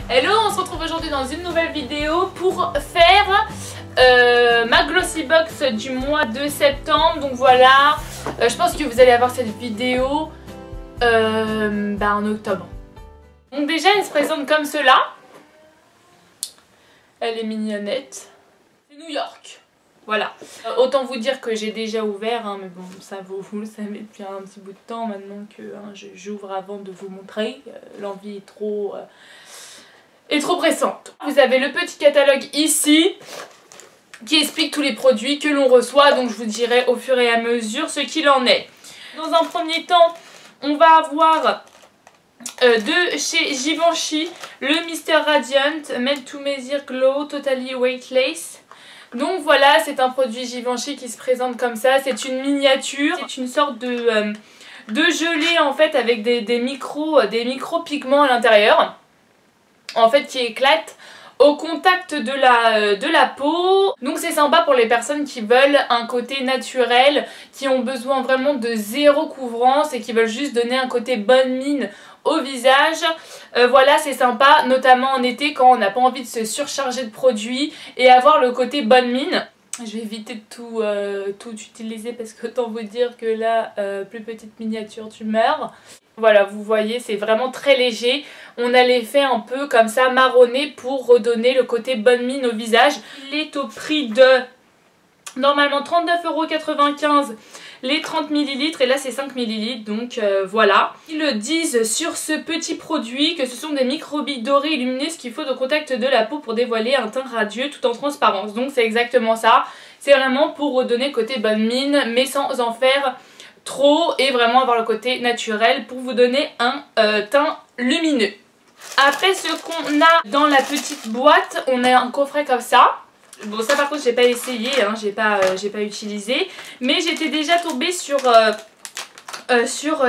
Hello, on se retrouve aujourd'hui dans une nouvelle vidéo pour faire ma Glossy Box du mois de septembre. Donc voilà, je pense que vous allez avoir cette vidéo en octobre. Donc déjà elle se présente comme cela. Elle est mignonnette. C'est New York. Voilà. Autant vous dire que j'ai déjà ouvert, hein, mais bon, ça vous le savez depuis un petit bout de temps maintenant que j'ouvre avant de vous montrer. L'envie est trop pressante. Vous avez le petit catalogue ici qui explique tous les produits que l'on reçoit, donc je vous dirai au fur et à mesure ce qu'il en est. Dans un premier temps, on va avoir de chez Givenchy le Mr Radiant Made to Measure Glow Totally Weightless. Donc voilà, c'est un produit Givenchy qui se présente comme ça, c'est une miniature, c'est une sorte de gelée en fait avec des micro pigments à l'intérieur, en fait qui éclatent au contact de la peau. Donc c'est sympa pour les personnes qui veulent un côté naturel, qui ont besoin vraiment de zéro couvrance et qui veulent juste donner un côté bonne mine au visage. Voilà, c'est sympa, notamment en été quand on n'a pas envie de se surcharger de produits et avoir le côté bonne mine. Je vais éviter de tout utiliser parce que autant vous dire que là, plus petite miniature, tu meurs. Voilà, vous voyez, c'est vraiment très léger. On a l'effet un peu comme ça marronné pour redonner le côté bonne mine au visage. Il est au prix de normalement 39,95 € les 30 ml et là c'est 5 ml, donc voilà. Ils disent sur ce petit produit que ce sont des microbilles dorées et lumineuses qu'il faut au contact de la peau pour dévoiler un teint radieux tout en transparence. Donc c'est exactement ça, c'est vraiment pour redonner côté bonne mine mais sans en faire trop et vraiment avoir le côté naturel pour vous donner un teint lumineux. Après ce qu'on a dans la petite boîte, on a un coffret comme ça. Bon ça par contre j'ai pas essayé, hein, j'ai pas utilisé, mais j'étais déjà tombée sur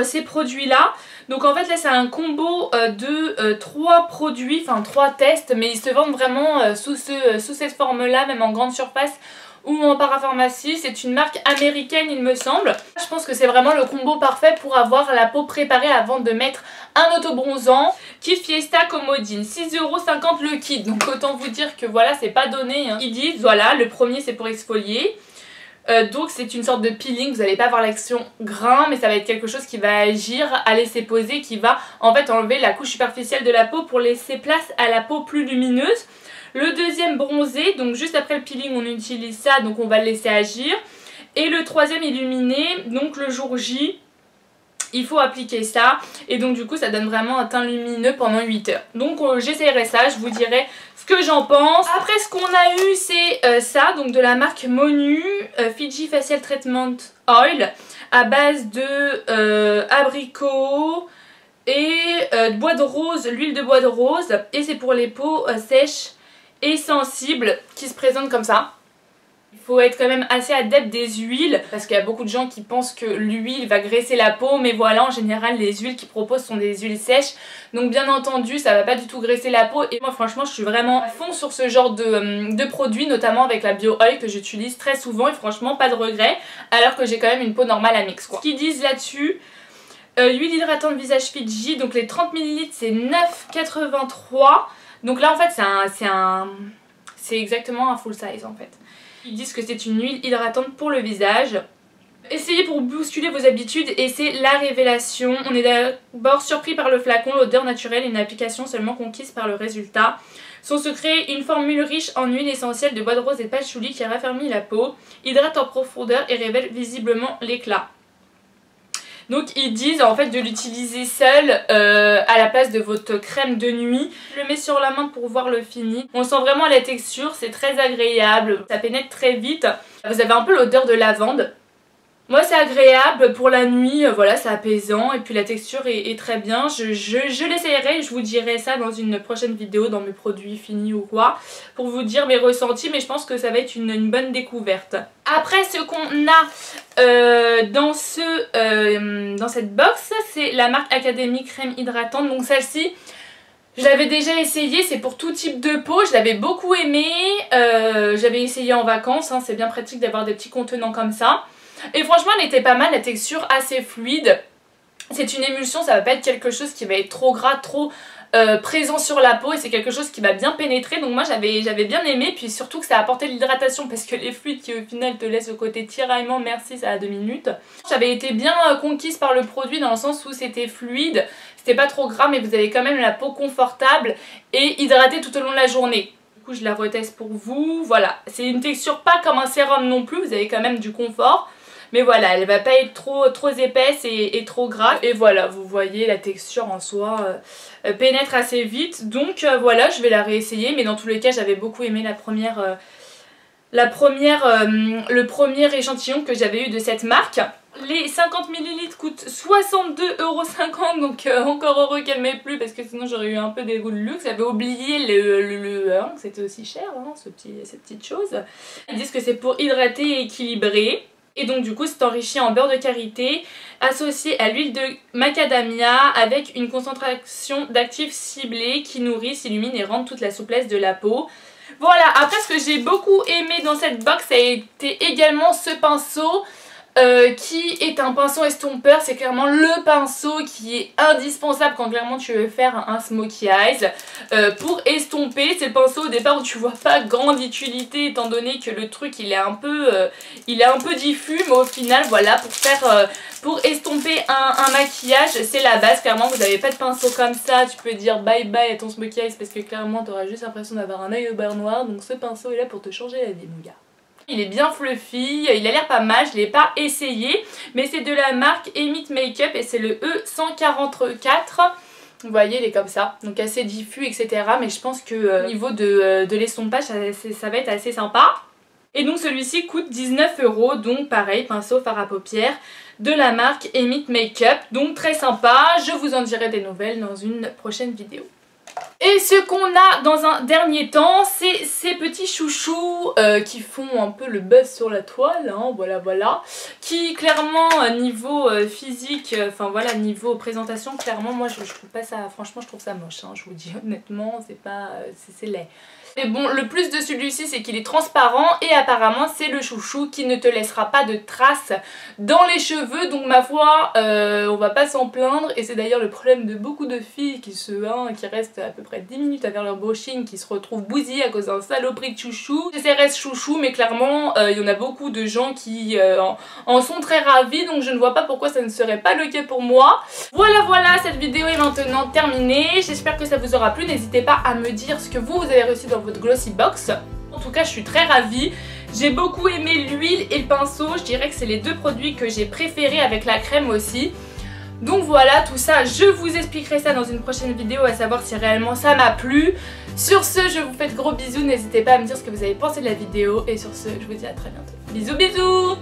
ces produits là. Donc en fait là c'est un combo de 3 produits, enfin 3 tests, mais ils se vendent vraiment sous cette forme là, même en grande surface ou en parapharmacie. C'est une marque américaine il me semble. Je pense que c'est vraiment le combo parfait pour avoir la peau préparée avant de mettre un autobronzant. Kit Fiesta Comodine, 6,50 € le kit. Donc autant vous dire que voilà, c'est pas donné, hein. Ils disent voilà, le premier c'est pour exfolier. Donc c'est une sorte de peeling, vous n'allez pas avoir l'action grain, mais ça va être quelque chose qui va agir à laisser poser, qui va en fait enlever la couche superficielle de la peau pour laisser place à la peau plus lumineuse. Le deuxième bronzé, donc juste après le peeling on utilise ça, donc on va le laisser agir. Et le troisième illuminé, donc le jour J, il faut appliquer ça. Et donc du coup ça donne vraiment un teint lumineux pendant 8 heures. Donc j'essayerai ça, je vous dirai ce que j'en pense. Après ce qu'on a eu c'est ça, donc de la marque Monu, Fiji Facial Treatment Oil, à base de abricot et bois de rose, l'huile de bois de rose. Et c'est pour les peaux sèches et sensibles qui se présentent comme ça. Il faut être quand même assez adepte des huiles parce qu'il y a beaucoup de gens qui pensent que l'huile va graisser la peau, mais voilà, en général les huiles qu'ils proposent sont des huiles sèches, donc bien entendu ça va pas du tout graisser la peau. Et moi franchement je suis vraiment à fond sur ce genre de produits, notamment avec la Bio Oil que j'utilise très souvent et franchement pas de regret, alors que j'ai quand même une peau normale à mix quoi. Ce qu'ils disent là-dessus, huile hydratante visage Fiji, donc les 30 ml c'est 9,83 €. Donc là en fait c'est exactement un full size en fait. Ils disent que c'est une huile hydratante pour le visage. Essayez pour bousculer vos habitudes et c'est la révélation. On est d'abord surpris par le flacon, l'odeur naturelle et une application seulement conquise par le résultat. Son secret, une formule riche en huile essentielle de bois de rose et de patchouli qui raffermit la peau, hydrate en profondeur et révèle visiblement l'éclat. Donc ils disent en fait de l'utiliser seul à la place de votre crème de nuit. Je le mets sur la main pour voir le fini. On sent vraiment la texture, c'est très agréable, ça pénètre très vite. Vous avez un peu l'odeur de lavande. Moi c'est agréable pour la nuit, voilà, c'est apaisant et puis la texture est très bien. Je l'essayerai, je vous dirai ça dans une prochaine vidéo, dans mes produits finis ou quoi, pour vous dire mes ressentis, mais je pense que ça va être une bonne découverte. Après ce qu'on a dans cette box, c'est la marque Academy Crème Hydratante. Donc celle-ci, je l'avais déjà essayé, c'est pour tout type de peau, je l'avais beaucoup aimé, j'avais essayé en vacances, hein, c'est bien pratique d'avoir des petits contenants comme ça. Et franchement elle était pas mal, la texture assez fluide. C'est une émulsion, ça va pas être quelque chose qui va être trop gras, trop présent sur la peau et c'est quelque chose qui m'a bien pénétré, donc moi j'avais bien aimé, puis surtout que ça a apporté de l'hydratation parce que les fluides qui au final te laissent le côté tiraillement, merci, ça a 2 minutes. J'avais été bien conquise par le produit dans le sens où c'était fluide, c'était pas trop gras mais vous avez quand même la peau confortable et hydratée tout au long de la journée. Du coup je la reteste pour vous, voilà, c'est une texture pas comme un sérum non plus, vous avez quand même du confort. Mais voilà, elle va pas être trop épaisse et trop grasse. Et voilà, vous voyez la texture en soi pénètre assez vite. Donc voilà, je vais la réessayer. Mais dans tous les cas, j'avais beaucoup aimé le premier échantillon que j'avais eu de cette marque. Les 50 ml coûtent 62,50 €, donc encore heureux qu'elle m'ait plu parce que sinon j'aurais eu un peu des goûts de luxe. J'avais oublié que c'était aussi cher, hein, cette petite chose. Ils disent que c'est pour hydrater et équilibrer. Et donc du coup c'est enrichi en beurre de karité associé à l'huile de macadamia avec une concentration d'actifs ciblés qui nourrissent, illuminent et rendent toute la souplesse de la peau. Voilà, après ce que j'ai beaucoup aimé dans cette box, ça a été également ce pinceau qui est un pinceau estompeur. C'est clairement le pinceau qui est indispensable quand clairement tu veux faire un smokey eyes pour estomper. C'est le pinceau au départ où tu vois pas grande utilité étant donné que le truc il est un peu diffus, mais au final voilà, pour estomper un maquillage c'est la base. Clairement vous n'avez pas de pinceau comme ça, tu peux dire bye bye à ton smokey eyes parce que clairement tu auras juste l'impression d'avoir un œil au beurre noir. Donc ce pinceau est là pour te changer la vie mon gars. Il est bien fluffy, il a l'air pas mal, je ne l'ai pas essayé, mais c'est de la marque Emit Makeup et c'est le E144. Vous voyez, il est comme ça, donc assez diffus, etc. Mais je pense que au niveau de l'estompage, ça va être assez sympa. Et donc celui-ci coûte 19 €, donc pareil, pinceau fard à paupières de la marque Emit Makeup. Donc très sympa, je vous en dirai des nouvelles dans une prochaine vidéo. Et ce qu'on a dans un dernier temps, c'est ces petits chouchous qui font un peu le buzz sur la toile, hein, voilà, qui clairement niveau physique, enfin voilà, niveau présentation, clairement moi je trouve pas ça, franchement je trouve ça moche, hein, je vous dis honnêtement, c'est laid. Mais bon, le plus de celui-ci c'est qu'il est transparent et apparemment c'est le chouchou qui ne te laissera pas de traces dans les cheveux, donc ma foi on va pas s'en plaindre. Et c'est d'ailleurs le problème de beaucoup de filles qui restent à peu près 10 minutes à faire leur brushing, qui se retrouvent bousillées à cause d'un saloperie de chouchou. CRS chouchou, mais clairement il y en a beaucoup de gens qui en sont très ravis, donc je ne vois pas pourquoi ça ne serait pas le cas pour moi. Voilà, cette vidéo est maintenant terminée, j'espère que ça vous aura plu. N'hésitez pas à me dire ce que vous avez reçu dans votre glossy box. En tout cas je suis très ravie. J'ai beaucoup aimé l'huile et le pinceau, je dirais que c'est les deux produits que j'ai préférés avec la crème aussi. Donc voilà, tout ça, je vous expliquerai ça dans une prochaine vidéo, à savoir si réellement ça m'a plu. Sur ce, je vous fais de gros bisous, n'hésitez pas à me dire ce que vous avez pensé de la vidéo. Et sur ce, je vous dis à très bientôt. Bisous bisous.